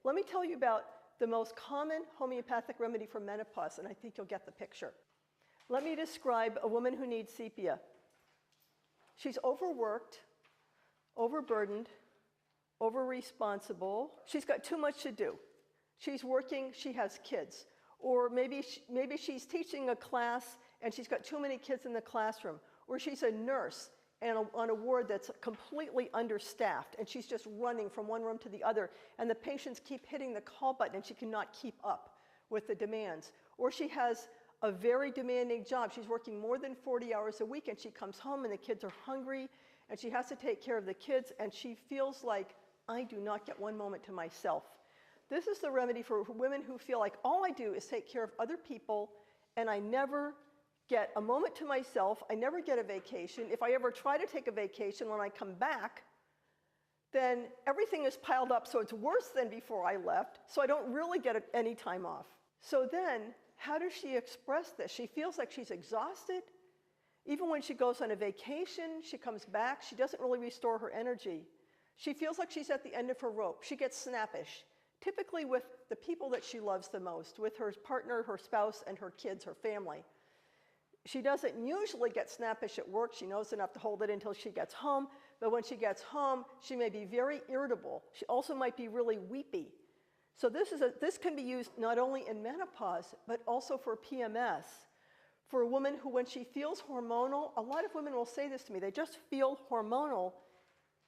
Let me tell you about the most common homeopathic remedy for menopause, and I think you'll get the picture. Let me describe a woman who needs sepia. She's overworked, overburdened, over-responsible. She's got too much to do. She's working, she has kids. Or maybe she's teaching a class and she's got too many kids in the classroom. Or she's a nurse and on a ward that's completely understaffed and she's just running from one room to the other and the patients keep hitting the call button and she cannot keep up with the demands. Or she has a very demanding job. She's working more than 40 hours a week and she comes home and the kids are hungry and she has to take care of the kids and she feels like, I do not get one moment to myself. This is the remedy for women who feel like all I do is take care of other people and I never get a moment to myself. I never get a vacation. If I ever try to take a vacation, when I come back, then everything is piled up so it's worse than before I left, so I don't really get any time off. So then, how does she express this? She feels like she's exhausted. Even when she goes on a vacation, she comes back, she doesn't really restore her energy. She feels like she's at the end of her rope. She gets snappish, typically with the people that she loves the most, with her partner, her spouse, and her kids, her family. She doesn't usually get snappish at work. She knows enough to hold it until she gets home. But when she gets home, she may be very irritable. She also might be really weepy. So this can be used not only in menopause, but also for PMS. For a woman who, when she feels hormonal, a lot of women will say this to me, they just feel hormonal.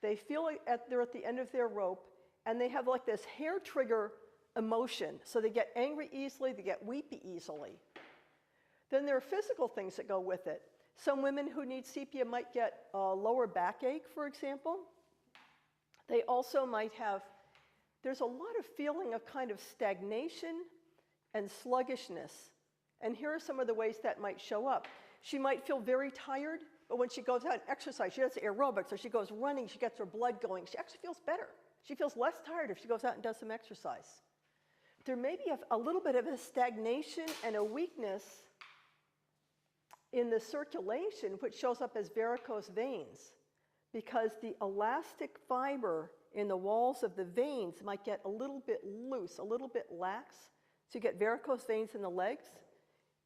They feel like they're at the end of their rope, and they have like this hair trigger emotion. So they get angry easily, they get weepy easily. Then there are physical things that go with it. Some women who need sepia might get a lower backache, for example. They also might have, there's a lot of feeling of kind of stagnation and sluggishness. And here are some of the ways that might show up. She might feel very tired, but when she goes out and exercises, she does aerobics, or she goes running, she gets her blood going, she actually feels better. She feels less tired if she goes out and does some exercise. There may be a little bit of a stagnation and a weakness in the circulation, which shows up as varicose veins, because the elastic fiber in the walls of the veins might get a little bit loose, a little bit lax, so you get varicose veins in the legs,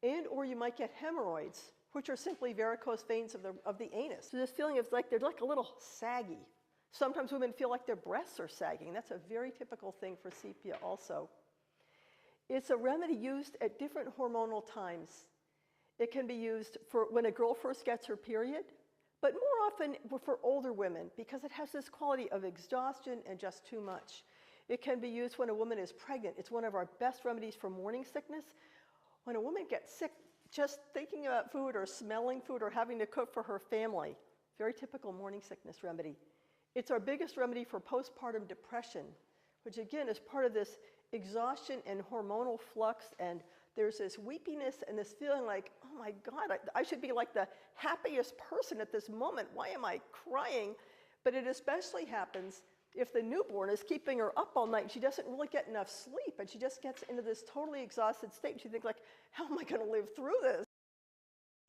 and or you might get hemorrhoids, which are simply varicose veins of the anus. So this feeling of like they're like a little saggy. Sometimes women feel like their breasts are sagging. That's a very typical thing for sepia also. It's a remedy used at different hormonal times. It can be used for when a girl first gets her period, but more often for older women because it has this quality of exhaustion and just too much. It can be used when a woman is pregnant. It's one of our best remedies for morning sickness. When a woman gets sick, just thinking about food or smelling food or having to cook for her family, very typical morning sickness remedy. It's our biggest remedy for postpartum depression, which again is part of this exhaustion and hormonal flux, and there's this weepiness and this feeling like, oh my God, I should be like the happiest person at this moment. Why am I crying? But it especially happens if the newborn is keeping her up all night and she doesn't really get enough sleep and she just gets into this totally exhausted state and she thinks like, how am I going to live through this?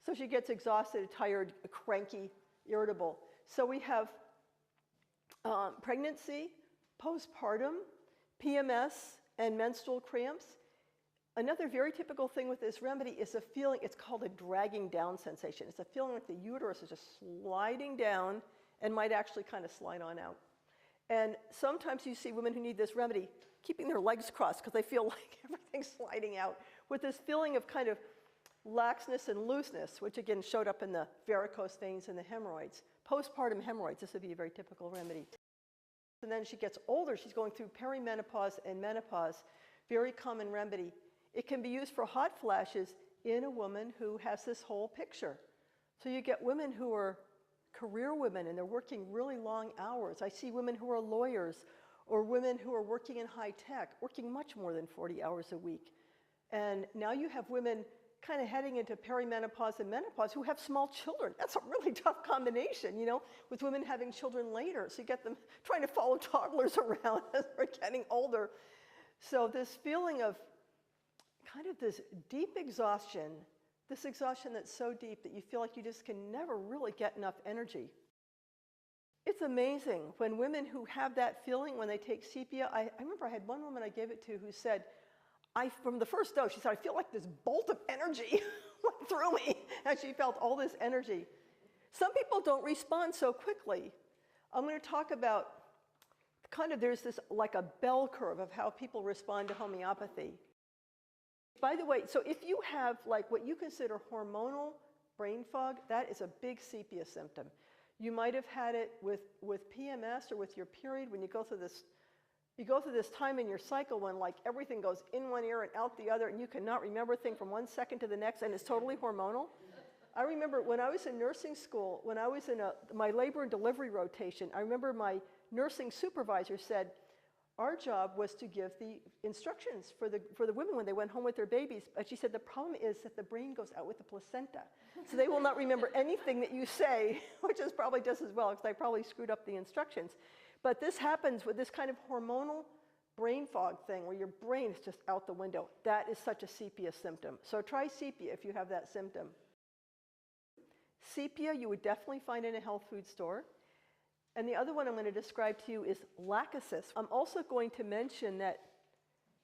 So she gets exhausted, tired, cranky, irritable. So we have pregnancy, postpartum, PMS, and menstrual cramps. Another very typical thing with this remedy is a feeling, it's called a dragging down sensation. It's a feeling like the uterus is just sliding down and might actually kind of slide on out. And sometimes you see women who need this remedy keeping their legs crossed because they feel like everything's sliding out with this feeling of kind of laxness and looseness, which again showed up in the varicose veins and the hemorrhoids. Postpartum hemorrhoids, this would be a very typical remedy. And then she gets older, she's going through perimenopause and menopause, very common remedy. It can be used for hot flashes in a woman who has this whole picture. So you get women who are career women and they're working really long hours. I see women who are lawyers or women who are working in high tech, working much more than 40 hours a week. And now you have women kind of heading into perimenopause and menopause who have small children. That's a really tough combination, you know, with women having children later. So you get them trying to follow toddlers around as they're getting older. So this feeling of kind of this deep exhaustion, this exhaustion that's so deep that you feel like you just can never really get enough energy. It's amazing when women who have that feeling when they take sepia. I remember I had one woman I gave it to who said, from the first dose, she said, I feel like this bolt of energy went through me, and she felt all this energy. Some people don't respond so quickly. I'm going to talk about there's this like a bell curve of how people respond to homeopathy. By the way, so if you have like what you consider hormonal brain fog, that is a big sepia symptom. You might have had it with PMS or with your period when you go through this time in your cycle when like everything goes in one ear and out the other and you cannot remember a thing from one second to the next and it's totally hormonal. I remember when I was in nursing school, when I was in my labor and delivery rotation, I remember my nursing supervisor said, our job was to give the instructions for the women when they went home with their babies. But she said the problem is that the brain goes out with the placenta. So they will not remember anything that you say, which is probably just as well because I probably screwed up the instructions. But this happens with this kind of hormonal brain fog thing where your brain is just out the window. That is such a sepia symptom. So try sepia if you have that symptom. Sepia you would definitely find in a health food store. And the other one I'm going to describe to you is lachesis. I'm also going to mention that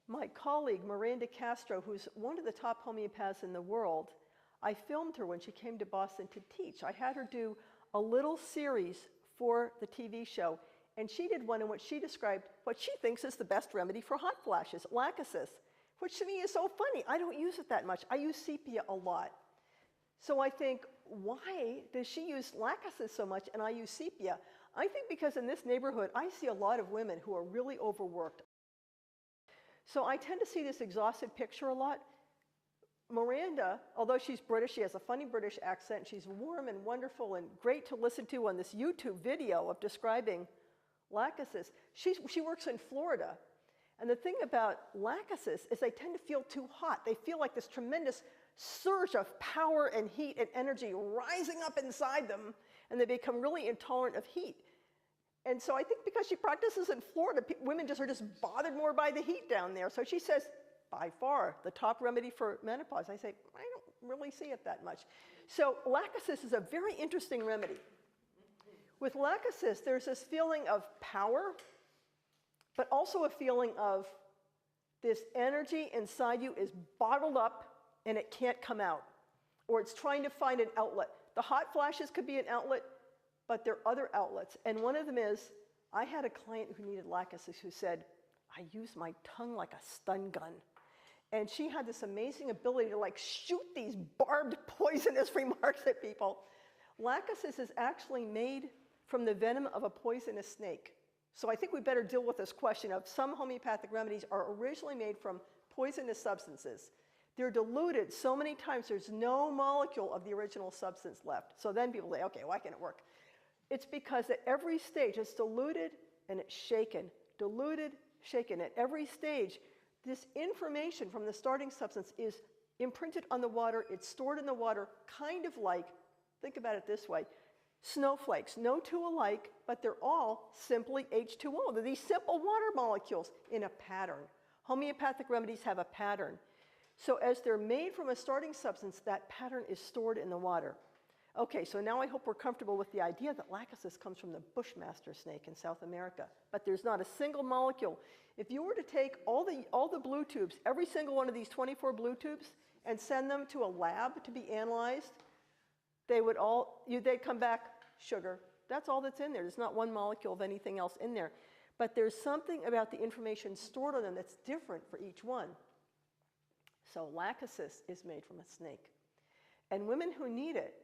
my colleague, Miranda Castro, who's one of the top homeopaths in the world, I filmed her when she came to Boston to teach. I had her do a little series for the TV show, and she did one in which she described what she thinks is the best remedy for hot flashes, lachesis, which to me is so funny. I don't use it that much. I use sepia a lot. So I think, why does she use lachesis so much and I use sepia? I think because in this neighborhood, I see a lot of women who are really overworked. So I tend to see this exhausted picture a lot. Miranda, although she's British, she has a funny British accent. She's warm and wonderful and great to listen to on this YouTube video of describing lachesis. She works in Florida. And the thing about lachesis is they tend to feel too hot. They feel like this tremendous surge of power and heat and energy rising up inside them, and they become really intolerant of heat. And so I think because she practices in Florida, women are just bothered more by the heat down there. So she says, by far, the top remedy for menopause. I say, I don't really see it that much. So lachesis is a very interesting remedy. With lachesis, there's this feeling of power, but also a feeling of this energy inside you is bottled up and it can't come out, or it's trying to find an outlet. The hot flashes could be an outlet, but there are other outlets. And one of them is, I had a client who needed lachesis who said, I use my tongue like a stun gun. And she had this amazing ability to like shoot these barbed poisonous remarks at people. Lachesis is actually made from the venom of a poisonous snake. So I think we better deal with this question of some homeopathic remedies are originally made from poisonous substances. They're diluted so many times there's no molecule of the original substance left. So then people say, okay, why can't it work? It's because at every stage it's diluted and it's shaken, diluted, shaken. At every stage, this information from the starting substance is imprinted on the water, it's stored in the water, kind of like, think about it this way, snowflakes, no two alike, but they're all simply H2O. They're these simple water molecules in a pattern. Homeopathic remedies have a pattern. So as they're made from a starting substance, that pattern is stored in the water. Okay, so now I hope we're comfortable with the idea that lachesis comes from the bushmaster snake in South America, but there's not a single molecule. If you were to take all the blue tubes, every single one of these 24 blue tubes, and send them to a lab to be analyzed, they'd come back sugar. That's all that's in there. There's not one molecule of anything else in there. But there's something about the information stored on them that's different for each one. So lachesis is made from a snake. And women who need it,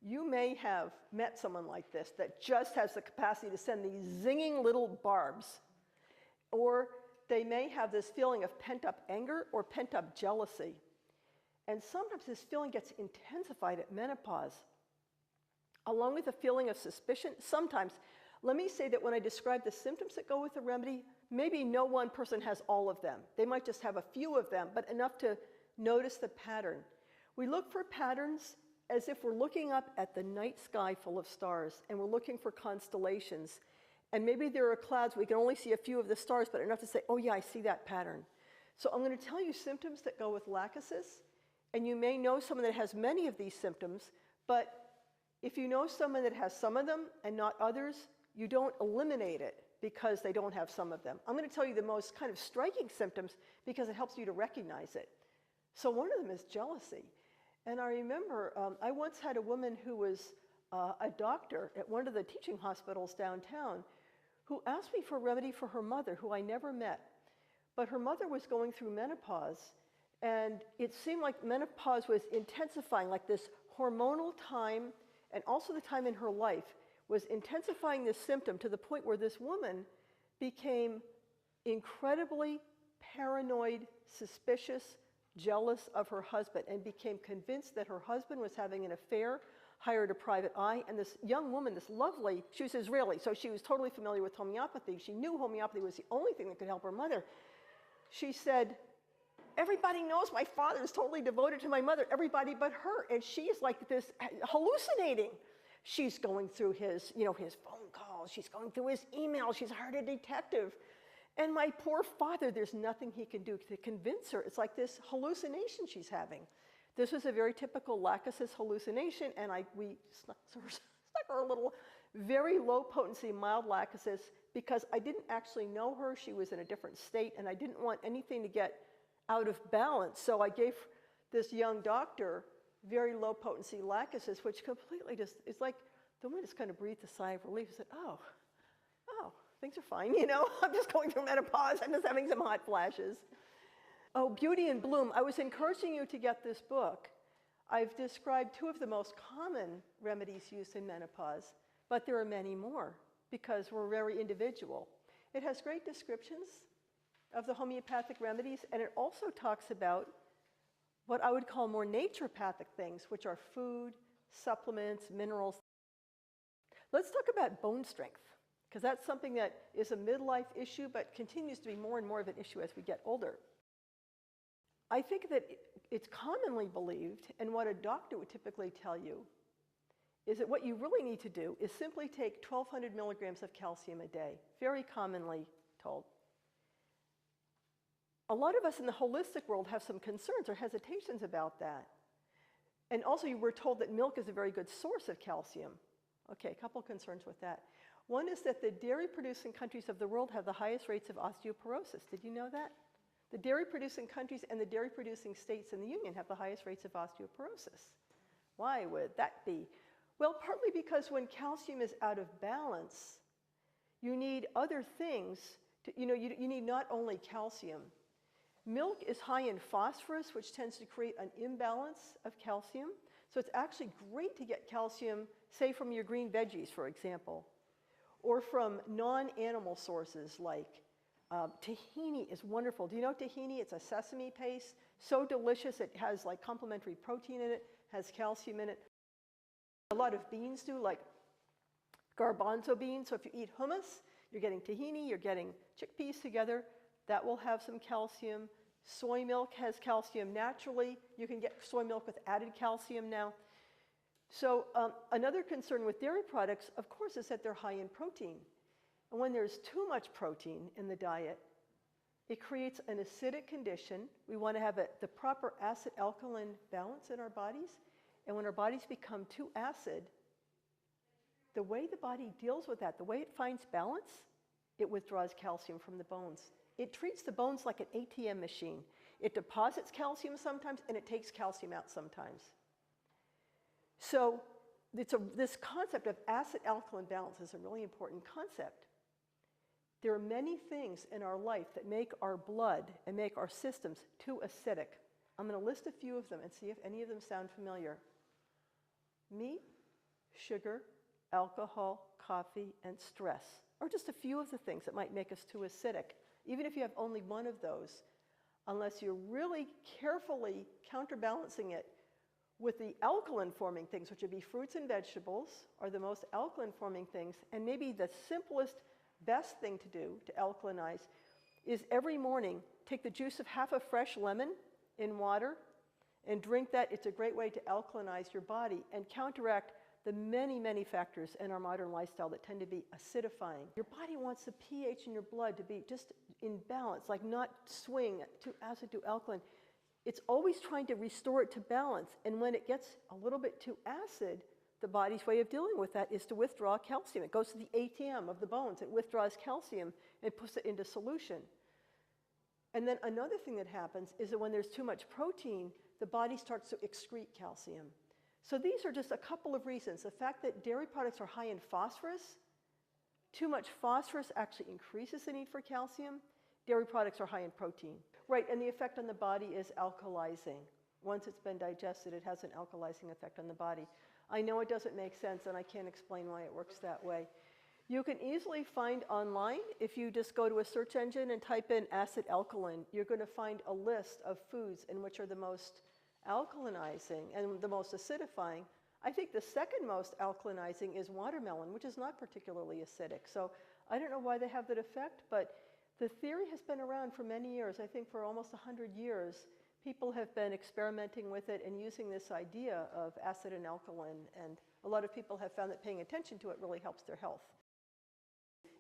you may have met someone like this that just has the capacity to send these zinging little barbs. Or they may have this feeling of pent-up anger or pent-up jealousy. And sometimes this feeling gets intensified at menopause, along with a feeling of suspicion. Sometimes, let me say that when I describe the symptoms that go with the remedy, maybe no one person has all of them. They might just have a few of them, but enough to notice the pattern. We look for patterns as if we're looking up at the night sky full of stars, and we're looking for constellations. And maybe there are clouds, we can only see a few of the stars, but enough to say, oh yeah, I see that pattern. So I'm going to tell you symptoms that go with lachesis, and you may know someone that has many of these symptoms, but if you know someone that has some of them and not others, you don't eliminate it because they don't have some of them. I'm going to tell you the most kind of striking symptoms because it helps you to recognize it. So one of them is jealousy. And I remember I once had a woman who was a doctor at one of the teaching hospitals downtown who asked me for a remedy for her mother, who I never met. But her mother was going through menopause, and it seemed like menopause was intensifying, like this hormonal time, and also the time in her life was intensifying this symptom to the point where this woman became incredibly paranoid, suspicious, jealous of her husband, and became convinced that her husband was having an affair, hired a private eye, and this young woman, this lovely, she was Israeli, so she was totally familiar with homeopathy. She knew homeopathy was the only thing that could help her mother. She said, everybody knows my father is totally devoted to my mother, everybody but her, and she is like this hallucinating. She's going through his, his phone calls, she's going through his emails, she's hired a detective. And my poor father, there's nothing he can do to convince her. It's like this hallucination she's having. This was a very typical Lachesis hallucination, and we snuck her a little very low potency mild Lachesis because I didn't actually know her. She was in a different state, and I didn't want anything to get out of balance. So I gave this young doctor very low potency Lachesis, which completely just, it's like the woman just kind of breathed a sigh of relief and said, oh, things are fine, I'm just going through menopause, I'm just having some hot flashes. Oh, Beauty and Bloom, I was encouraging you to get this book. I've described 2 of the most common remedies used in menopause, but there are many more because we're very individual. It has great descriptions of the homeopathic remedies, and it also talks about what I would call more naturopathic things, which are food, supplements, minerals. Let's talk about bone strength, because that's something that is a midlife issue, but continues to be more and more of an issue as we get older. I think that it's commonly believed, and what a doctor would typically tell you, is that what you really need to do is simply take 1,200 milligrams of calcium a day, very commonly told. A lot of us in the holistic world have some concerns or hesitations about that. And also you were told that milk is a very good source of calcium. Okay, a couple concerns with that. One is that the dairy-producing countries of the world have the highest rates of osteoporosis. Did you know that? The dairy-producing countries and the dairy-producing states in the Union have the highest rates of osteoporosis. Why would that be? Well, partly because when calcium is out of balance, you need other things. You need not only calcium. Milk is high in phosphorus, which tends to create an imbalance of calcium. So it's actually great to get calcium, say, from your green veggies, for example, or from non-animal sources like tahini is wonderful. Do you know tahini? It's a sesame paste, so delicious. It has like complementary protein in it, has calcium in it. A lot of beans do, like garbanzo beans. So if you eat hummus, you're getting tahini, you're getting chickpeas together. That will have some calcium. Soy milk has calcium naturally. You can get soy milk with added calcium now. So another concern with dairy products, of course, is that they're high in protein. And when there's too much protein in the diet, it creates an acidic condition. We want to have the proper acid-alkaline balance in our bodies. And when our bodies become too acid, the way the body deals with that, the way it finds balance, it withdraws calcium from the bones. It treats the bones like an ATM machine. It deposits calcium sometimes, and it takes calcium out sometimes. So this concept of acid-alkaline balance is a really important concept. There are many things in our life that make our blood and make our systems too acidic. I'm going to list a few of them and see if any of them sound familiar. Meat, sugar, alcohol, coffee, and stress are just a few of the things that might make us too acidic. Even if you have only one of those, unless you're really carefully counterbalancing it with the alkaline-forming things, which would be fruits and vegetables, are the most alkaline-forming things, and maybe the simplest, best thing to do to alkalinize is every morning take the juice of half a fresh lemon in water and drink that. It's a great way to alkalinize your body and counteract the many, many factors in our modern lifestyle that tend to be acidifying. Your body wants the pH in your blood to be just in balance, like not swing to acid to alkaline. It's always trying to restore it to balance. And when it gets a little bit too acid, the body's way of dealing with that is to withdraw calcium. It goes to the ATM of the bones. It withdraws calcium and puts it into solution. And then another thing that happens is that when there's too much protein, the body starts to excrete calcium. So these are just a couple of reasons. The fact that dairy products are high in phosphorus, too much phosphorus actually increases the need for calcium. Dairy products are high in protein. Right, and the effect on the body is alkalizing. Once it's been digested, it has an alkalizing effect on the body. I know it doesn't make sense, and I can't explain why it works that way. You can easily find online, if you just go to a search engine and type in acid alkaline, you're going to find a list of foods in which are the most alkalinizing and the most acidifying. I think the second most alkalinizing is watermelon, which is not particularly acidic. So I don't know why they have that effect, but the theory has been around for many years. I think for almost 100 years, people have been experimenting with it and using this idea of acid and alkaline, and a lot of people have found that paying attention to it really helps their health.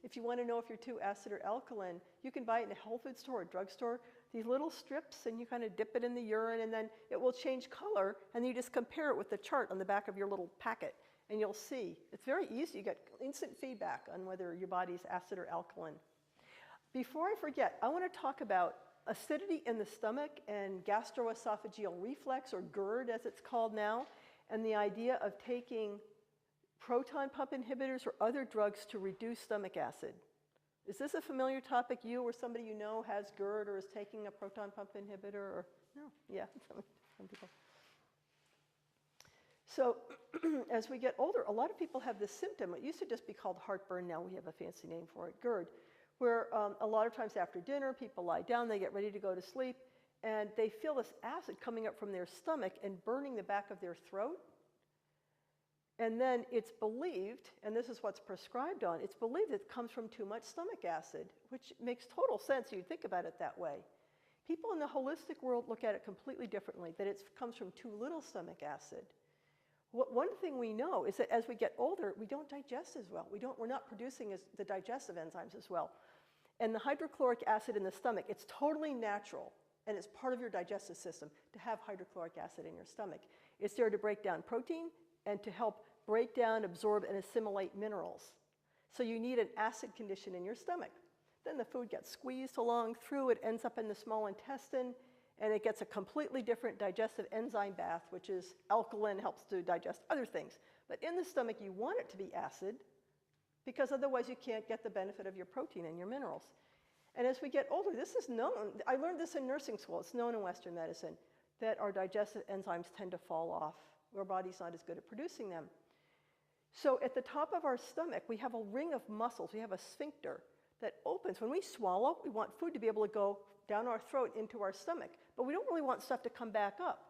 If you want to know if you're too acid or alkaline, you can buy it in a health food store or drugstore, these little strips, and you kind of dip it in the urine, and then it will change color, and you just compare it with the chart on the back of your little packet, and you'll see. It's very easy. You get instant feedback on whether your body's acid or alkaline. Before I forget, I want to talk about acidity in the stomach and gastroesophageal reflux, or GERD as it's called now, and the idea of taking proton pump inhibitors or other drugs to reduce stomach acid. Is this a familiar topic? You or somebody you know has GERD or is taking a proton pump inhibitor? Or no? Yeah, some people. So as we get older, a lot of people have this symptom. It used to just be called heartburn. Now we have a fancy name for it, GERD, where a lot of times after dinner, people lie down, they get ready to go to sleep, and they feel this acid coming up from their stomach and burning the back of their throat. And then it's believed, and this is what's prescribed on, it's believed it comes from too much stomach acid, which makes total sense. You'd think about it that way. People in the holistic world look at it completely differently, that it comes from too little stomach acid. One thing we know is that as we get older, we don't digest as well. We're not producing the digestive enzymes as well. And the hydrochloric acid in the stomach, it's totally natural, and it's part of your digestive system to have hydrochloric acid in your stomach. It's there to break down protein and to help break down, absorb, and assimilate minerals. So you need an acid condition in your stomach. Then the food gets squeezed along through, it ends up in the small intestine, and it gets a completely different digestive enzyme bath, which is alkaline, helps to digest other things. But in the stomach, you want it to be acid, because otherwise you can't get the benefit of your protein and your minerals. And as we get older, this is known. I learned this in nursing school. It's known in Western medicine that our digestive enzymes tend to fall off. Our body's not as good at producing them. So at the top of our stomach, we have a ring of muscles. We have a sphincter that opens. When we swallow, we want food to be able to go down our throat into our stomach, but we don't really want stuff to come back up.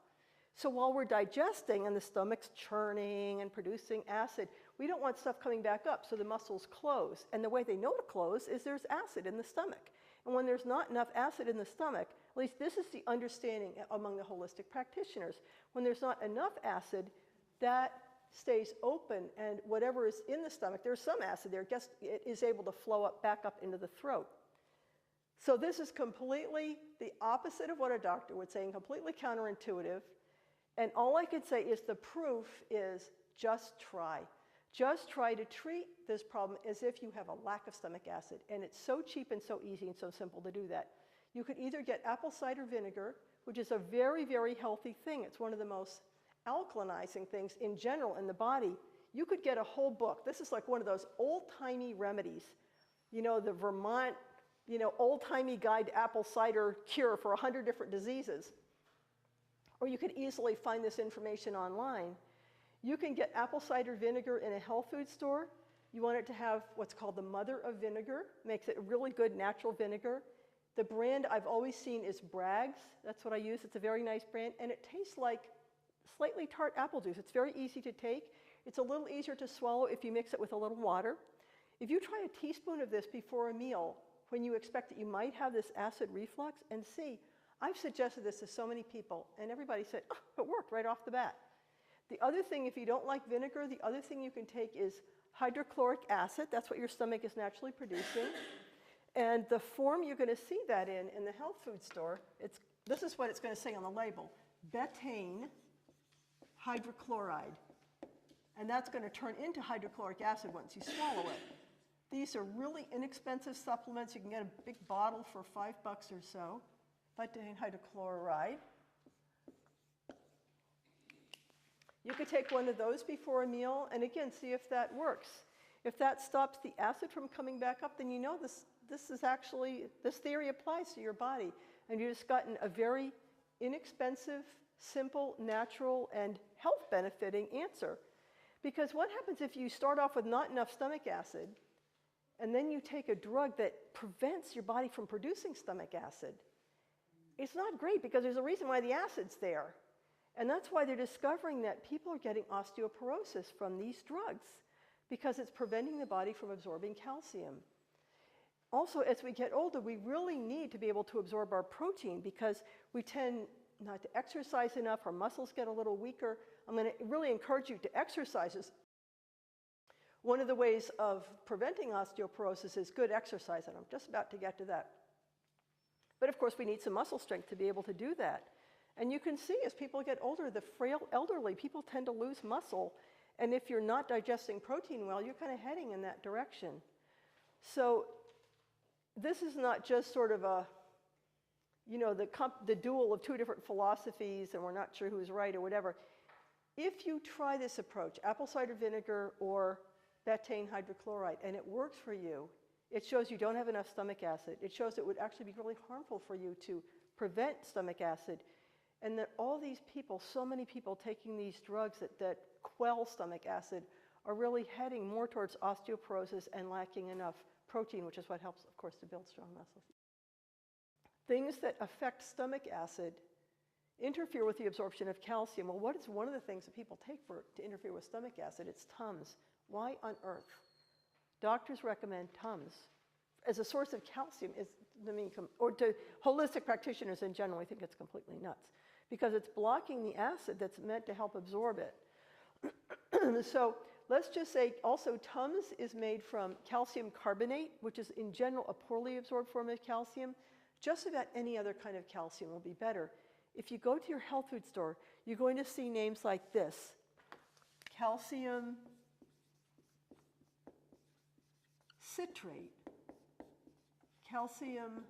So while we're digesting and the stomach's churning and producing acid, we don't want stuff coming back up, so the muscles close. And the way they know to close is there's acid in the stomach. And when there's not enough acid in the stomach, at least this is the understanding among the holistic practitioners, when there's not enough acid, that stays open, and whatever is in the stomach, there's some acid there, it is able to flow back up into the throat. So this is completely the opposite of what a doctor would say, and completely counterintuitive. And all I could say is the proof is just try. Just try to treat this problem as if you have a lack of stomach acid. And it's so cheap and so easy and so simple to do that. You could either get apple cider vinegar, which is a very, very healthy thing. It's one of the most alkalinizing things in general in the body. You could get a whole book. This is like one of those old-timey remedies. You know, the Vermont, old-timey guide to apple cider cure for 100 different diseases. Or you could easily find this information online. You can get apple cider vinegar in a health food store. You want it to have what's called the mother of vinegar, makes it a really good natural vinegar. The brand I've always seen is Bragg's. That's what I use. It's a very nice brand, and it tastes like slightly tart apple juice. It's very easy to take. It's a little easier to swallow if you mix it with a little water. If you try a teaspoon of this before a meal, when you expect that you might have this acid reflux, and see, I've suggested this to so many people, and everybody said, oh, it worked right off the bat. The other thing, if you don't like vinegar, the other thing you can take is hydrochloric acid. That's what your stomach is naturally producing. And the form you're going to see that in the health food store, this is what it's going to say on the label, betaine hydrochloride. And that's going to turn into hydrochloric acid once you swallow it. These are really inexpensive supplements. You can get a big bottle for $5 or so, betaine hydrochloride. You could take one of those before a meal and again see if that works. If that stops the acid from coming back up, then you know this theory applies to your body. And you've just gotten a very inexpensive, simple, natural, and health benefiting answer. Because what happens if you start off with not enough stomach acid and then you take a drug that prevents your body from producing stomach acid? It's not great because there's a reason why the acid's there. And that's why they're discovering that people are getting osteoporosis from these drugs because it's preventing the body from absorbing calcium. Also, as we get older, we really need to be able to absorb our protein because we tend not to exercise enough, our muscles get a little weaker. I'm going to really encourage you to exercise. One of the ways of preventing osteoporosis is good exercise, and I'm just about to get to that. But of course, we need some muscle strength to be able to do that. And you can see as people get older, the frail elderly, people tend to lose muscle. And if you're not digesting protein well, you're kind of heading in that direction. So this is not just sort of a, you know, the duel of two different philosophies and we're not sure who's right or whatever. If you try this approach, apple cider vinegar or betaine hydrochloride, and it works for you, it shows you don't have enough stomach acid. It shows it would actually be really harmful for you to prevent stomach acid. And that all these people, so many people taking these drugs that quell stomach acid are really heading more towards osteoporosis and lacking enough protein, which is what helps, of course, to build strong muscles. Things that affect stomach acid interfere with the absorption of calcium. Well, what is one of the things that people take to interfere with stomach acid? It's Tums. Why on earth? Doctors recommend Tums as a source of calcium, or to holistic practitioners in general, I think it's completely nuts because it's blocking the acid that's meant to help absorb it. So let's just say also Tums is made from calcium carbonate, which is in general a poorly absorbed form of calcium. Just about any other kind of calcium will be better. If you go to your health food store, you're going to see names like this: calcium citrate, calcium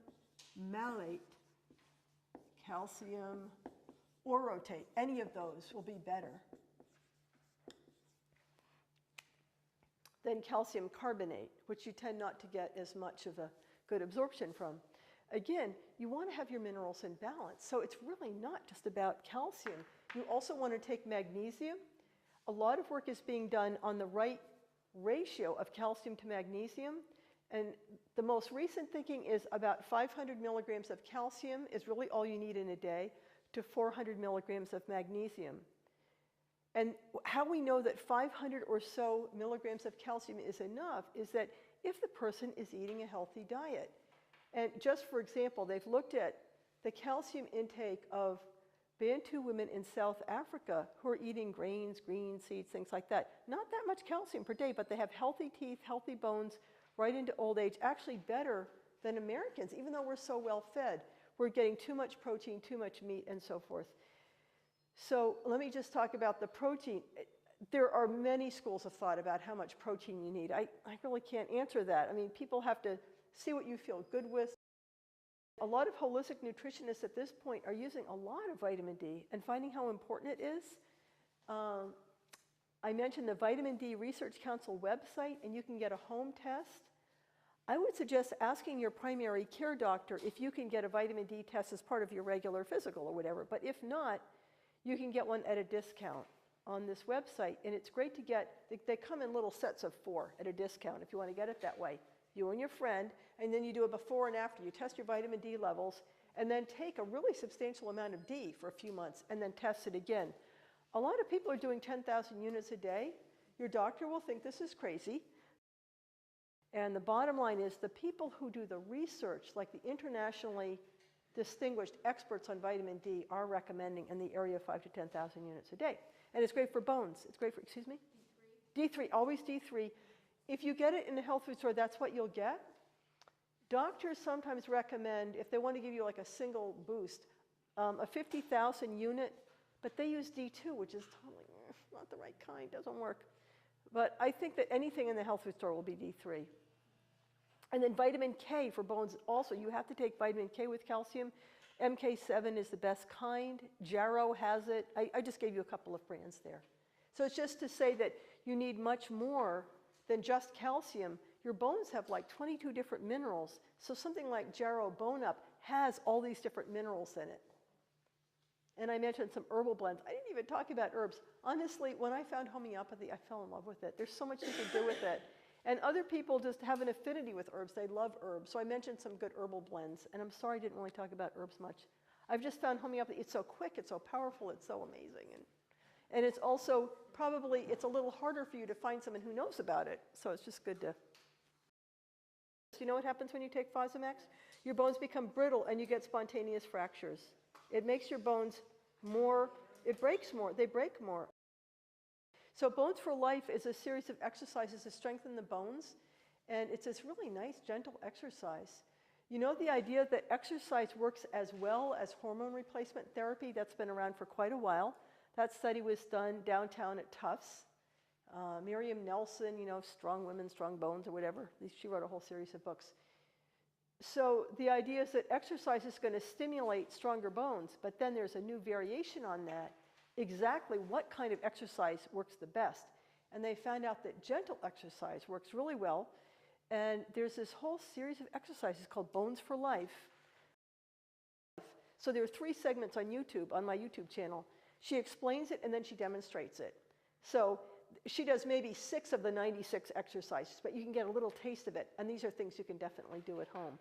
malate, calcium orotate. Any of those will be better than calcium carbonate, which you tend not to get as much of a good absorption from. Again, you want to have your minerals in balance. So it's really not just about calcium. You also want to take magnesium. A lot of work is being done on the right ratio of calcium to magnesium. And the most recent thinking is about 500 milligrams of calcium is really all you need in a day to 400 milligrams of magnesium. And how we know that 500 or so milligrams of calcium is enough is that if the person is eating a healthy diet. And just for example, they've looked at the calcium intake of Bantu women in South Africa who are eating grains, green seeds, things like that. Not that much calcium per day, but they have healthy teeth, healthy bones, right into old age, actually better than Americans, even though we're so well fed. We're getting too much protein, too much meat, and so forth. So let me just talk about the protein. There are many schools of thought about how much protein you need. I really can't answer that. I mean, people have to see what you feel good with. A lot of holistic nutritionists at this point are using a lot of vitamin D and finding how important it is. I mentioned the Vitamin D Research Council website, and you can get a home test. I would suggest asking your primary care doctor if you can get a vitamin D test as part of your regular physical or whatever. But if not, you can get one at a discount on this website. And it's great to get, they come in little sets of 4 at a discount if you want to get it that way. You and your friend, and then you do a before and after. You test your vitamin D levels, and then take a really substantial amount of D for a few months, and then test it again. A lot of people are doing 10,000 units a day. Your doctor will think this is crazy. And the bottom line is the people who do the research, like the internationally distinguished experts on vitamin D, are recommending in the area of 5,000 to 10,000 units a day. And it's great for bones. It's great for, excuse me? D3. D3, always D3. If you get it in a health food store, that's what you'll get. Doctors sometimes recommend, if they want to give you like a single boost, a 50,000 unit, but they use D2, which is totally not the right kind, doesn't work. But I think that anything in the health food store will be D3. And then vitamin K for bones also. You have to take vitamin K with calcium. MK7 is the best kind. Jarrow has it. I just gave you a couple of brands there. So it's just to say that you need much more than just calcium. Your bones have like 22 different minerals. So something like Jarrow Bone Up has all these different minerals in it. And I mentioned some herbal blends. I didn't even talk about herbs. Honestly, when I found homeopathy, I fell in love with it. There's so much you can do with it. And other people just have an affinity with herbs. They love herbs. So I mentioned some good herbal blends. And I'm sorry I didn't really talk about herbs much. I've just found homeopathy, it's so quick, it's so powerful, it's so amazing. And it's also probably, it's a little harder for you to find someone who knows about it. So it's just good to. You know what happens when you take Fosamax? Your bones become brittle and you get spontaneous fractures. It makes your bones more, it breaks more, they break more. So Bones for Life is a series of exercises to strengthen the bones, and it's this really nice, gentle exercise. You know the idea that exercise works as well as hormone replacement therapy? That's been around for quite a while. That study was done downtown at Tufts. Miriam Nelson, you know, Strong Women, Strong Bones, or whatever. She wrote a whole series of books. So the idea is that exercise is going to stimulate stronger bones, but then there's a new variation on that. Exactly what kind of exercise works the best. And they found out that gentle exercise works really well. And there's this whole series of exercises called Bones for Life. So there are 3 segments on YouTube, on my YouTube channel. She explains it and then she demonstrates it. So she does maybe 6 of the 96 exercises, but you can get a little taste of it. And these are things you can definitely do at home.